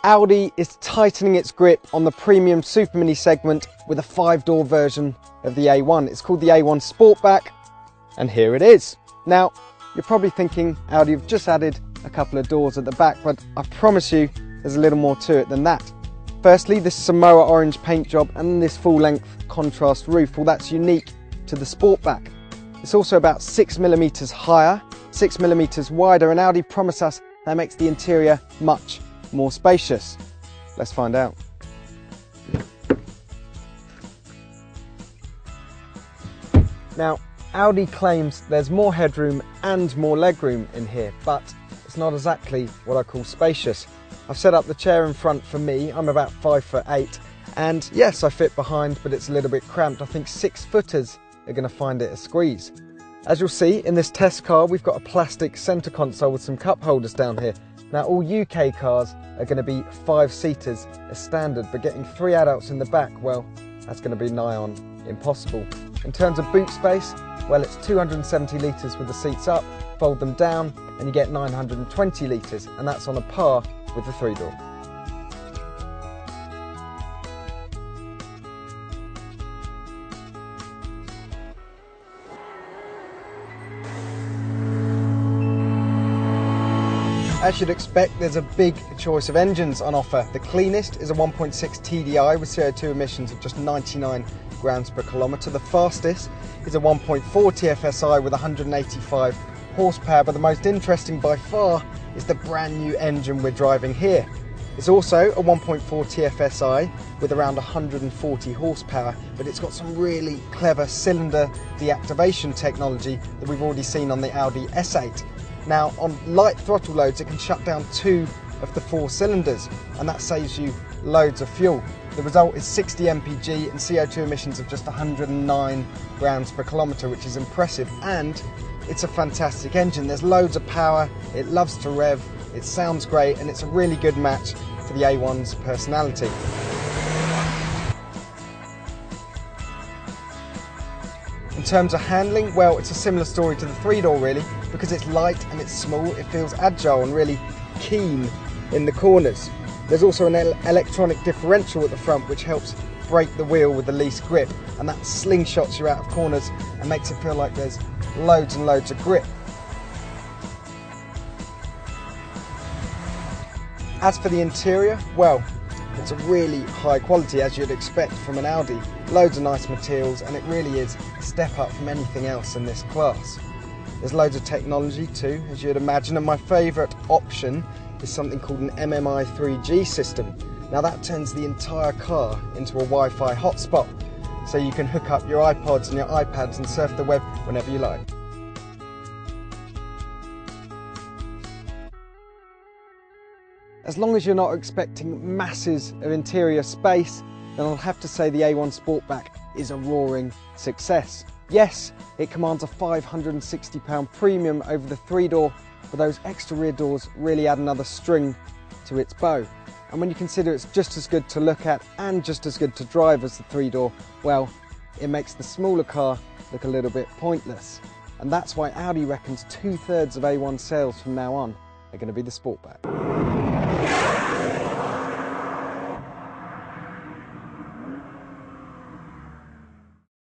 Audi is tightening its grip on the premium Super Mini segment with a 5-door version of the A1. It's called the A1 Sportback, and here it is. Now, you're probably thinking Audi have just added a couple of doors at the back, but I promise you there's a little more to it than that. Firstly, this Samoa orange paint job and this full-length contrast roof, well, that's unique to the Sportback. It's also about 6mm higher, 6mm wider, and Audi promise us that makes the interior much more spacious. Let's find out. Now, Audi claims there's more headroom and more legroom in here, but it's not exactly what I call spacious. I've set up the chair in front for me. I'm about 5'8", and yes, I fit behind, but it's a little bit cramped. I think 6-footers are going to find it a squeeze. As you'll see in this test car, we've got a plastic centre console with some cup holders down here. Now, all UK cars are going to be 5-seaters as standard, but getting 3 adults in the back, well, that's going to be nigh on impossible. In terms of boot space, well, it's 270 litres with the seats up, fold them down, and you get 920 litres, and that's on a par with the 3-door. As you'd expect, there's a big choice of engines on offer. The cleanest is a 1.6 TDI with CO2 emissions of just 99 grams per kilometre. The fastest is a 1.4 TFSI with 185 horsepower, but the most interesting by far is the brand new engine we're driving here. It's also a 1.4 TFSI with around 140 horsepower, but it's got some really clever cylinder deactivation technology that we've already seen on the Audi S8. Now, on light throttle loads, it can shut down 2 of the 4 cylinders, and that saves you loads of fuel. The result is 60 mpg and CO2 emissions of just 109 grams per kilometre, which is impressive, and it's a fantastic engine. There's loads of power, it loves to rev, it sounds great, and it's a really good match for the A1's personality. In terms of handling, well, it's a similar story to the 3-door really, because it's light and it's small, it feels agile and really keen in the corners. There's also an electronic differential at the front which helps brake the wheel with the least grip, and that slingshots you out of corners and makes it feel like there's loads and loads of grip. As for the interior, well, it's a really high quality, as you'd expect from an Audi. Loads of nice materials, and it really is a step up from anything else in this class. There's loads of technology too, as you'd imagine, and my favourite option is something called an MMI 3G system. Now that turns the entire car into a Wi-Fi hotspot, so you can hook up your iPods and your iPads and surf the web whenever you like. As long as you're not expecting masses of interior space, then I'll have to say the A1 Sportback is a roaring success. Yes, it commands a £560 premium over the 3-door, but those extra rear doors really add another string to its bow. And when you consider it's just as good to look at and just as good to drive as the 3-door, well, it makes the smaller car look a little bit pointless. And that's why Audi reckons 2/3 of A1 sales from now on are going to be the Sportback.